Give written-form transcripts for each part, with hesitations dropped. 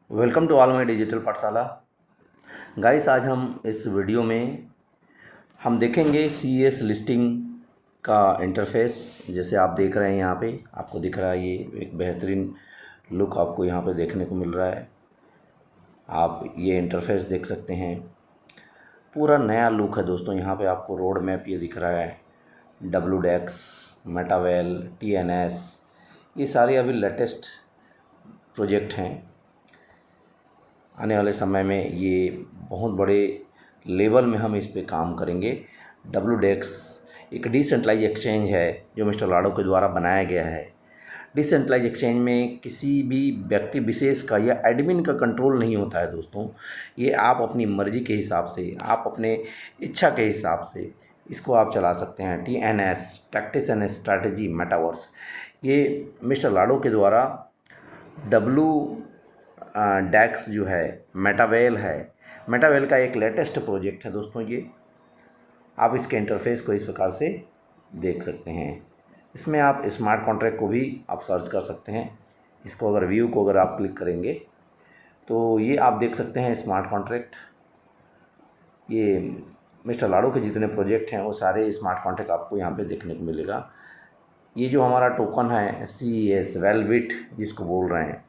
Welcome to all my digital Pathshala. Guys, आज हम इस वीडियो में हम देखेंगे सीईएस लिस्टिंग का इंटरफेस। जैसे आप देख रहे हैं यहाँ पे आपको दिख रहा है, ये एक बेहतरीन लुक आपको यहाँ पे देखने को मिल रहा है। आप ये इंटरफेस देख सकते हैं, पूरा नया लुक है दोस्तों। यहाँ पे आपको रोड मैप ये दिख रहा है, WDEX, मेटावेल, TNS, ये सारे अभी लेटेस्ट प्रोजेक्ट हैं। आने वाले समय में ये बहुत बड़े लेवल में हम इस पे काम करेंगे। WDEX एक डिसेंट्रलाइज एक्सचेंज है जो मिस्टर लाडो के द्वारा बनाया गया है। डिसेंट्रलाइज एक्सचेंज में किसी भी व्यक्ति विशेष का या एडमिन का कंट्रोल नहीं होता है दोस्तों। ये आप अपनी मर्ज़ी के हिसाब से, आप अपने इच्छा के हिसाब से इसको आप चला सकते हैं। TNS, tactics and strategy metaverse, ये मिस्टर लाडो के द्वारा DEX जो है, मेटावेल है, मेटावेल का एक लेटेस्ट प्रोजेक्ट है दोस्तों। ये आप इसके इंटरफेस को इस प्रकार से देख सकते हैं। इसमें आप स्मार्ट कॉन्ट्रैक्ट को भी आप सर्च कर सकते हैं। इसको अगर व्यू को अगर आप क्लिक करेंगे तो ये आप देख सकते हैं स्मार्ट कॉन्ट्रैक्ट। ये मिस्टर लाडो के जितने प्रोजेक्ट हैं वो सारे स्मार्ट कॉन्ट्रैक्ट आपको यहाँ पे देखने को मिलेगा। ये जो हमारा टोकन है CES वेलविट जिसको बोल रहे हैं,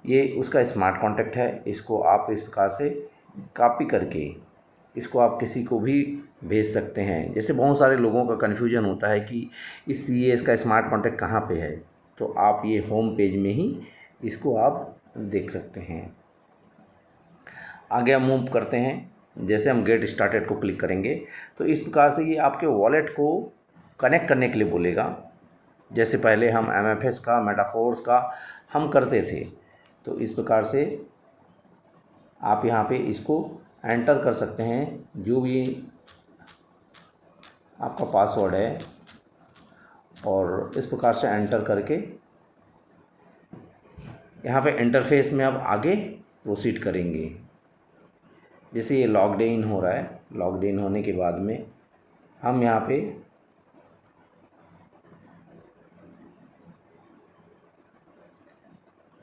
ये उसका स्मार्ट कॉन्ट्रैक्ट है। इसको आप इस प्रकार से कॉपी करके इसको आप किसी को भी भेज सकते हैं। जैसे बहुत सारे लोगों का कन्फ्यूजन होता है कि इस CES का स्मार्ट कॉन्ट्रैक्ट कहाँ पे है, तो आप ये होम पेज में ही इसको आप देख सकते हैं। आगे हम मूव करते हैं। जैसे हम गेट स्टार्टेड को क्लिक करेंगे तो इस प्रकार से ये आपके वॉलेट को कनेक्ट करने के लिए बोलेगा। जैसे पहले हम MFS का, मेटाफोर्स का हम करते थे, तो इस प्रकार से आप यहाँ पे इसको एंटर कर सकते हैं। जो भी आपका पासवर्ड है और इस प्रकार से एंटर करके यहाँ पे इंटरफेस में अब आगे प्रोसीड करेंगे। जैसे ये लॉग्ड इन हो रहा है, लॉग्ड इन होने के बाद में हम यहाँ पे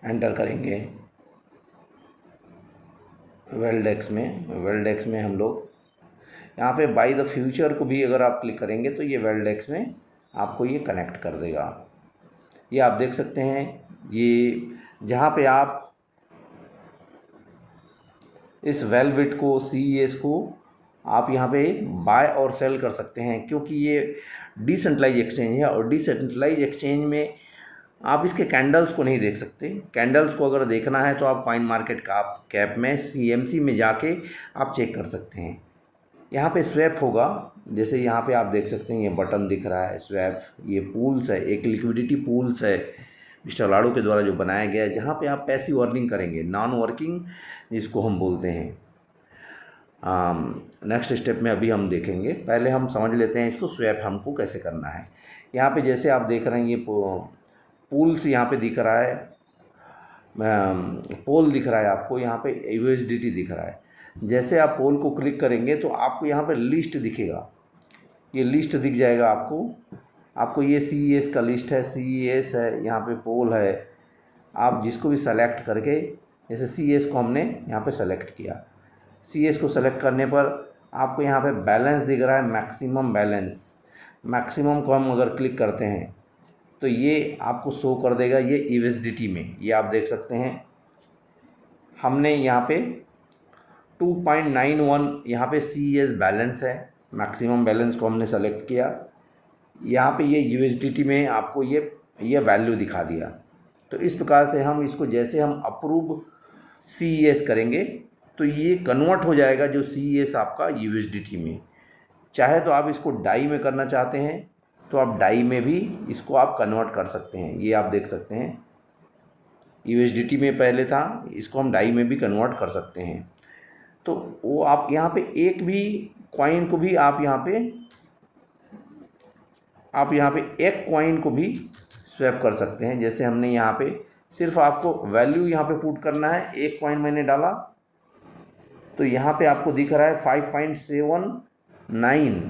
एंटर करेंगे वेलडेक्स में हम लोग यहाँ पे बाय द फ्यूचर को भी अगर आप क्लिक करेंगे तो ये वेलडेक्स में आपको ये कनेक्ट कर देगा। ये आप देख सकते हैं, ये जहाँ पे आप इस वेलविट को, CES को आप यहाँ पे बाय और सेल कर सकते हैं, क्योंकि ये डिसेंट्रलाइज एक्सचेंज है और डिसेंट्रलाइज एक्सचेंज में आप इसके कैंडल्स को नहीं देख सकते। कैंडल्स को अगर देखना है तो आप कॉइन मार्केट कैप में CMC में जाके आप चेक कर सकते हैं। यहाँ पे स्वैप होगा, जैसे यहाँ पे आप देख सकते हैं ये बटन दिख रहा है स्वैप। ये पूल्स है, एक लिक्विडिटी पूल्स है मिस्टर लाडो के द्वारा जो बनाया गया है, जहाँ पे आप पैसिव अर्निंग करेंगे, नॉन वर्किंग जिसको हम बोलते हैं। नेक्स्ट स्टेप में अभी हम देखेंगे, पहले हम समझ लेते हैं इसको स्वैप हमको कैसे करना है। यहाँ पे जैसे आप देख रहे हैं ये पूल्स यहाँ पे दिख रहा है, पोल दिख रहा है आपको, यहाँ पे USDT दिख रहा है। जैसे आप पोल को क्लिक करेंगे तो आपको यहाँ पे लिस्ट दिखेगा, ये लिस्ट दिख जाएगा आपको ये CES का लिस्ट है, CES है, यहाँ पे पोल है। आप जिसको भी सेलेक्ट करके, जैसे CES को हमने यहाँ पे सेलेक्ट किया, CES को सेलेक्ट करने पर आपको यहाँ पे बैलेंस दिख रहा है, मैक्सिमम बैलेंस। मैक्सिमम को हम अगर क्लिक करते हैं तो ये आपको शो कर देगा ये USDT में। ये आप देख सकते हैं, हमने यहाँ पे 2.91 यहाँ पे CES बैलेंस है। मैक्सिमम बैलेंस को हमने सेलेक्ट किया, यहाँ पे ये USDT में आपको ये वैल्यू दिखा दिया। तो इस प्रकार से हम इसको, जैसे हम अप्रूव CES करेंगे तो ये कन्वर्ट हो जाएगा जो CES आपका USDT में। चाहे तो आप इसको डाई में करना चाहते हैं तो आप डाई में भी इसको आप कन्वर्ट कर सकते हैं। ये आप देख सकते हैं USDT में पहले था, इसको हम डाई में भी कन्वर्ट कर सकते हैं। तो वो आप यहाँ पे एक भी कॉइन को भी आप यहाँ पे एक कॉइन को भी स्वैप कर सकते हैं। जैसे हमने यहाँ पे सिर्फ आपको वैल्यू यहाँ पे पुट करना है, एक कॉइन मैंने डाला तो यहाँ पे आपको दिख रहा है 5.79,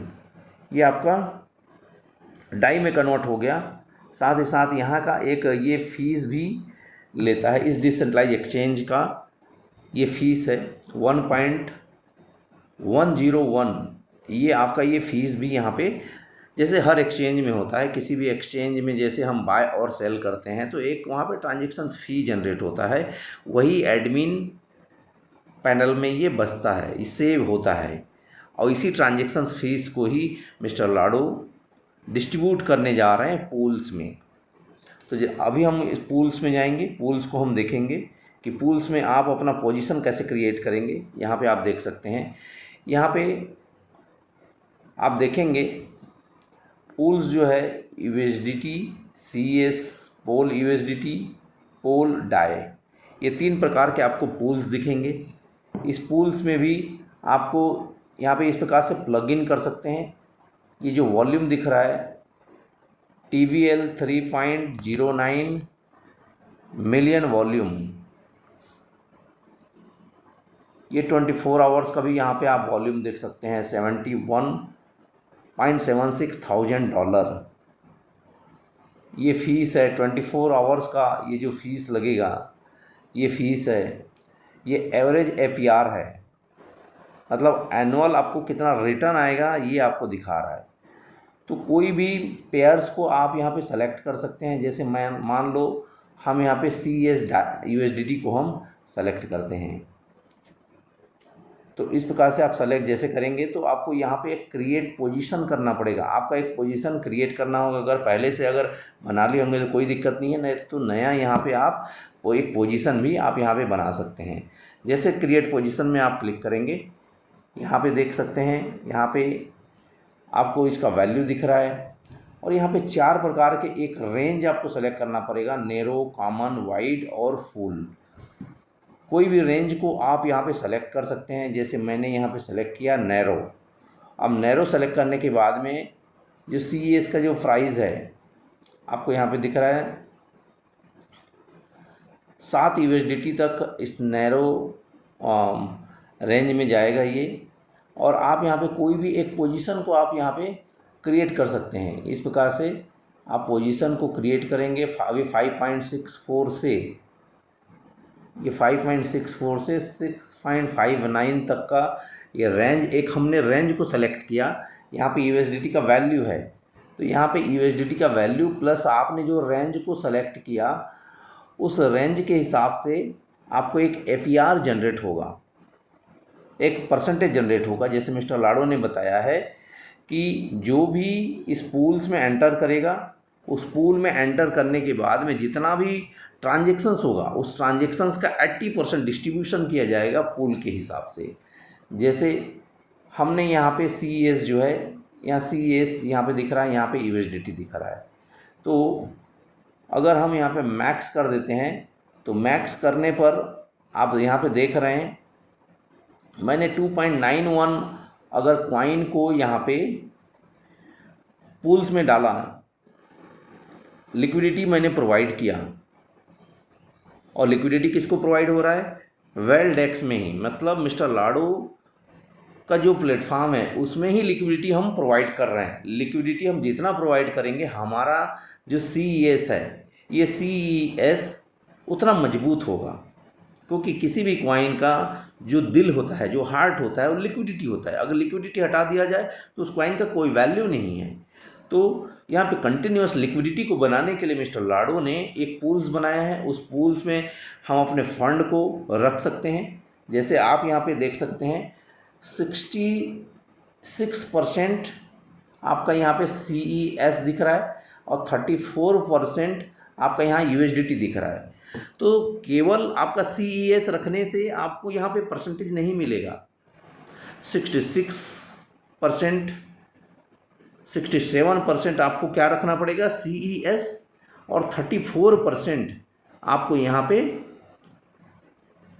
ये आपका डाई में कन्वर्ट हो गया। साथ ही साथ यहाँ का एक ये फीस भी लेता है। इस डिसेंट्रलाइज एक्सचेंज का ये फ़ीस है 1.101। ये आपका ये फ़ीस भी यहाँ पे जैसे हर एक्सचेंज में होता है, किसी भी एक्सचेंज में जैसे हम बाय और सेल करते हैं तो एक वहाँ पे ट्रांजेक्शन फ़ी जनरेट होता है, वही एडमिन पैनल में ये बचता है, सेव होता है, और इसी ट्रांजेक्शन फ़ीस को ही मिस्टर लाडो डिस्ट्रीब्यूट करने जा रहे हैं पूल्स में। तो अभी हम इस पूल्स में जाएंगे, पूल्स को हम देखेंगे कि पूल्स में आप अपना पोजीशन कैसे क्रिएट करेंगे। यहाँ पे आप देख सकते हैं, यहाँ पे आप देखेंगे पूल्स जो है USDT, CES, पोल USDT, पोल डाई, ये 3 प्रकार के आपको पूल्स दिखेंगे। इस पूल्स में भी आपको यहाँ पे इस प्रकार से प्लग इन कर सकते हैं। ये जो वॉल्यूम दिख रहा है TVL 3.09 मिलियन वॉल्यूम, ये 24 आवर्स का भी यहाँ पे आप वॉल्यूम देख सकते हैं। $71.76,000 ये फ़ीस है। 24 आवर्स का ये जो फ़ीस लगेगा ये फ़ीस है। ये एवरेज APR है, मतलब एनुअल आपको कितना रिटर्न आएगा ये आपको दिखा रहा है। तो कोई भी पेयर्स को आप यहाँ पे सेलेक्ट कर सकते हैं। जैसे मैं मान लो हम यहाँ पे CES USDT को हम सेलेक्ट करते हैं, तो इस प्रकार से आप सेलेक्ट जैसे करेंगे तो आपको यहाँ पे एक क्रिएट पोजीशन करना पड़ेगा। आपका एक पोजीशन क्रिएट करना होगा। अगर पहले से अगर बना लिए होंगे तो कोई दिक्कत नहीं है, नहीं तो नया यहाँ पे आप वो एक पोजीशन भी आप यहाँ पे बना सकते हैं। जैसे क्रिएट पोजीशन में आप क्लिक करेंगे, यहाँ पे देख सकते हैं, यहाँ पे आपको इसका वैल्यू दिख रहा है, और यहाँ पे 4 प्रकार के एक रेंज आपको सेलेक्ट करना पड़ेगा, नैरो, कॉमन, वाइड और फुल। कोई भी रेंज को आप यहाँ पे सेलेक्ट कर सकते हैं। जैसे मैंने यहाँ पे सेलेक्ट किया नैरो। अब नैरो सेलेक्ट करने के बाद में जो CES का जो प्राइस है आपको यहाँ पे दिख रहा है 7 USDT तक इस नैरो रेंज में जाएगा ये। और आप यहाँ पे कोई भी एक पोजीशन को आप यहाँ पे क्रिएट कर सकते हैं। इस प्रकार से आप पोजीशन को क्रिएट करेंगे। अभी 5.64 से ये 5.64 से 6.59 तक का ये रेंज, एक हमने रेंज को सेलेक्ट किया। यहाँ पे USDT का वैल्यू है, तो यहाँ पे USDT का वैल्यू प्लस आपने जो रेंज को सेलेक्ट किया उस रेंज के हिसाब से आपको एक APR जनरेट होगा, एक परसेंटेज जनरेट होगा। जैसे मिस्टर लाडो ने बताया है कि जो भी इस पूल्स में एंटर करेगा, उस पूल में एंटर करने के बाद में जितना भी ट्रांजेक्शन्स होगा उस ट्रांजेक्शन्स का 80% डिस्ट्रीब्यूशन किया जाएगा पूल के हिसाब से। जैसे हमने यहाँ पे CES जो है, यहाँ CES यहाँ पे दिख रहा है, यहाँ पे USDT दिख रहा है। तो अगर हम यहाँ पे मैक्स कर देते हैं तो मैक्स करने पर आप यहाँ पे देख रहे हैं मैंने 2.91 अगर कॉइन को यहाँ पे पूल्स में डाला, लिक्विडिटी मैंने प्रोवाइड किया। और लिक्विडिटी किसको प्रोवाइड हो रहा है? वेल्डेक्स में ही, मतलब मिस्टर लाडो का जो प्लेटफॉर्म है उसमें ही लिक्विडिटी हम प्रोवाइड कर रहे हैं। लिक्विडिटी हम जितना प्रोवाइड करेंगे हमारा जो CES है, ये CES उतना मजबूत होगा, क्योंकि किसी भी कॉइन का जो दिल होता है, जो हार्ट होता है, वो लिक्विडिटी होता है। अगर लिक्विडिटी हटा दिया जाए तो उस कॉइन का कोई वैल्यू नहीं है। तो यहाँ पे कंटिन्यूअस लिक्विडिटी को बनाने के लिए मिस्टर लाडो ने एक पूल्स बनाया है। उस पूल्स में हम अपने फंड को रख सकते हैं। जैसे आप यहाँ पे देख सकते हैं 66% आपका यहाँ पे CES दिख रहा है और 34% आपका यहाँ USDT दिख रहा है। तो केवल आपका CES रखने से आपको यहाँ पे परसेंटेज नहीं मिलेगा। 66%, 67% आपको क्या रखना पड़ेगा? CES, और 34% आपको यहाँ पे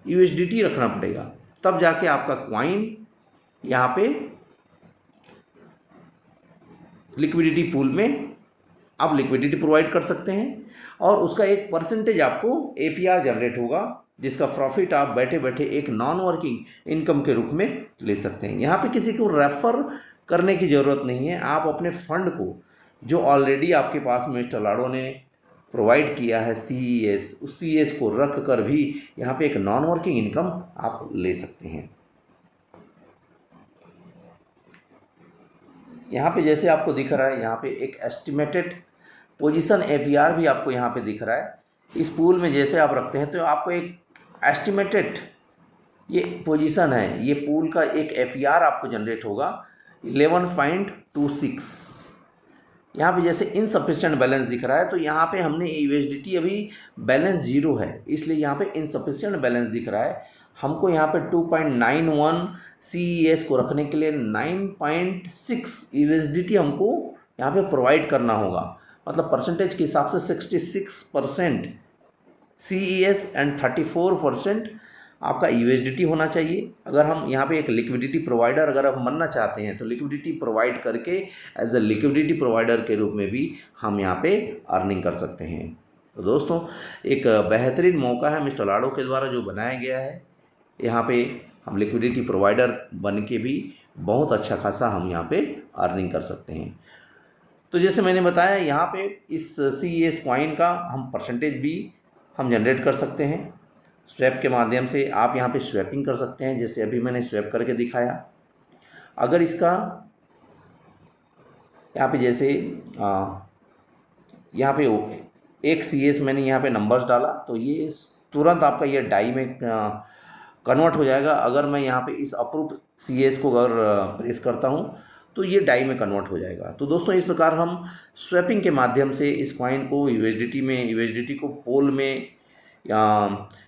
USDT रखना पड़ेगा, तब जाके आपका कॉइन यहाँ पे लिक्विडिटी पूल में आप लिक्विडिटी प्रोवाइड कर सकते हैं। और उसका एक परसेंटेज आपको APR जनरेट होगा, जिसका प्रॉफिट आप बैठे बैठे एक नॉन वर्किंग इनकम के रूप में ले सकते हैं। यहाँ पे किसी को रेफ़र करने की ज़रूरत नहीं है। आप अपने फंड को जो ऑलरेडी आपके पास मिस्टर लाडो ने प्रोवाइड किया है CES, उस CES को रख कर भी यहाँ पे एक नॉन वर्किंग इनकम आप ले सकते हैं। यहाँ पे जैसे आपको दिख रहा है, यहाँ पे एक एस्टिमेटेड पोजीशन APR भी आपको यहाँ पे दिख रहा है। इस पूल में जैसे आप रखते हैं तो आपको एक एस्टिमेटेड ये पोजीशन है, ये पूल का एक APR आपको जनरेट होगा 11.26। यहाँ पे जैसे इनसफिशिएंट बैलेंस दिख रहा है, तो यहाँ पे हमने USDT अभी बैलेंस 0 है, इसलिए यहाँ पे इनसफिशिएंट बैलेंस दिख रहा है। हमको यहाँ पे 2.91 CES को रखने के लिए 9.6 USDT हमको यहाँ पे प्रोवाइड करना होगा। मतलब परसेंटेज के हिसाब से 66% CES एंड 34% आपका USDT होना चाहिए। अगर हम यहाँ पे एक लिक्विडिटी प्रोवाइडर अगर आप बनना चाहते हैं तो लिक्विडिटी प्रोवाइड करके एज अ लिक्विडिटी प्रोवाइडर के रूप में भी हम यहाँ पे अर्निंग कर सकते हैं। तो दोस्तों एक बेहतरीन मौका है मिस्टर लाडो के द्वारा जो बनाया गया है। यहाँ पे हम लिक्विडिटी प्रोवाइडर बन के भी बहुत अच्छा खासा हम यहाँ पे अर्निंग कर सकते हैं। तो जैसे मैंने बताया, यहाँ पे इस CES कॉइन का हम परसेंटेज भी हम जनरेट कर सकते हैं स्वैप के माध्यम से। आप यहाँ पे स्वैपिंग कर सकते हैं, जैसे अभी मैंने स्वैप करके दिखाया। अगर इसका यहाँ पे जैसे यहाँ पे एक CES मैंने यहाँ पे नंबर्स डाला तो ये तुरंत आपका ये डाई में कन्वर्ट हो जाएगा। अगर मैं यहाँ पे इस अप्रूव CES को अगर प्रेस करता हूँ तो ये डाई में कन्वर्ट हो जाएगा। तो दोस्तों इस प्रकार हम स्वैपिंग के माध्यम से इस कॉइन को USDT में, USDT को पोल में या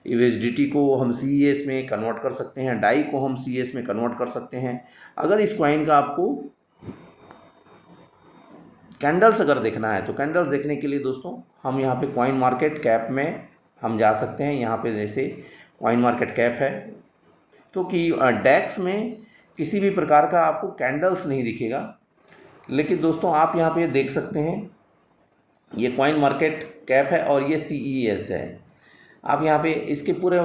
USDT को हम CES में कन्वर्ट कर सकते हैं, डाई को हम CES में कन्वर्ट कर सकते हैं। अगर इस कॉइन का आपको कैंडल्स अगर देखना है तो कैंडल्स देखने के लिए दोस्तों हम यहाँ पे कॉइन मार्केट कैप में हम जा सकते हैं। यहाँ पे जैसे कॉइन मार्केट कैप है, क्योंकि डेक्स में किसी भी प्रकार का आपको कैंडल्स नहीं दिखेगा, लेकिन दोस्तों आप यहाँ पे देख सकते हैं ये कॉइन मार्केट कैप है और ये CES है। आप यहाँ पे इसके पूरे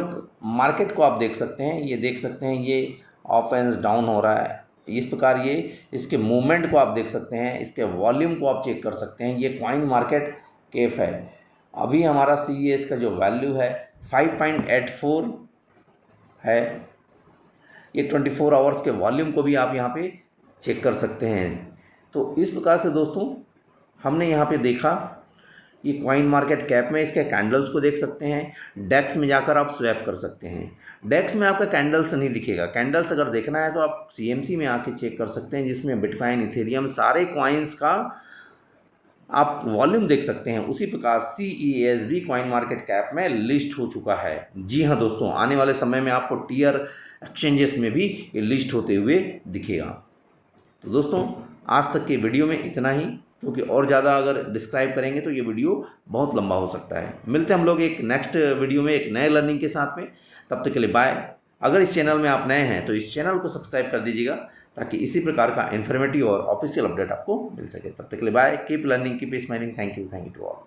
मार्केट को आप देख सकते हैं, ये देख सकते हैं ये अप एंड डाउन हो रहा है। इस प्रकार ये इसके मूवमेंट को आप देख सकते हैं, इसके वॉल्यूम को आप चेक कर सकते हैं। ये कॉइन मार्केट कैप है। अभी हमारा CES का जो वैल्यू है 5.84 है। ये 24 आवर्स के वॉल्यूम को भी आप यहाँ पे चेक कर सकते हैं। तो इस प्रकार से दोस्तों हमने यहाँ पे देखा कि कॉइन मार्केट कैप में इसके कैंडल्स को देख सकते हैं। डेक्स में जाकर आप स्वैप कर सकते हैं। डेक्स में आपका कैंडल्स नहीं दिखेगा। कैंडल्स अगर देखना है तो आप CMC में आके चेक कर सकते हैं, जिसमें बिटकॉइन, इथेरियम सारे कॉइन्स का आप वॉल्यूम देख सकते हैं। उसी प्रकार CES भी कॉइन मार्केट कैप में लिस्ट हो चुका है। जी हाँ दोस्तों, आने वाले समय में आपको टियर एक्सचेंजेस में भी ये लिस्ट होते हुए दिखेगा। तो दोस्तों आज तक के वीडियो में इतना ही, क्योंकि और ज़्यादा अगर डिस्क्राइब करेंगे तो ये वीडियो बहुत लंबा हो सकता है। मिलते हैं हम लोग एक नेक्स्ट वीडियो में एक नए लर्निंग के साथ में। तब तक के लिए बाय। अगर इस चैनल में आप नए हैं तो इस चैनल को सब्सक्राइब कर दीजिएगा, ताकि इसी प्रकार का इन्फॉर्मेटिव और ऑफिशियल अपडेट आपको मिल सके। तब तक के लिए bye. Keep learning, keep smiling. Thank you to all.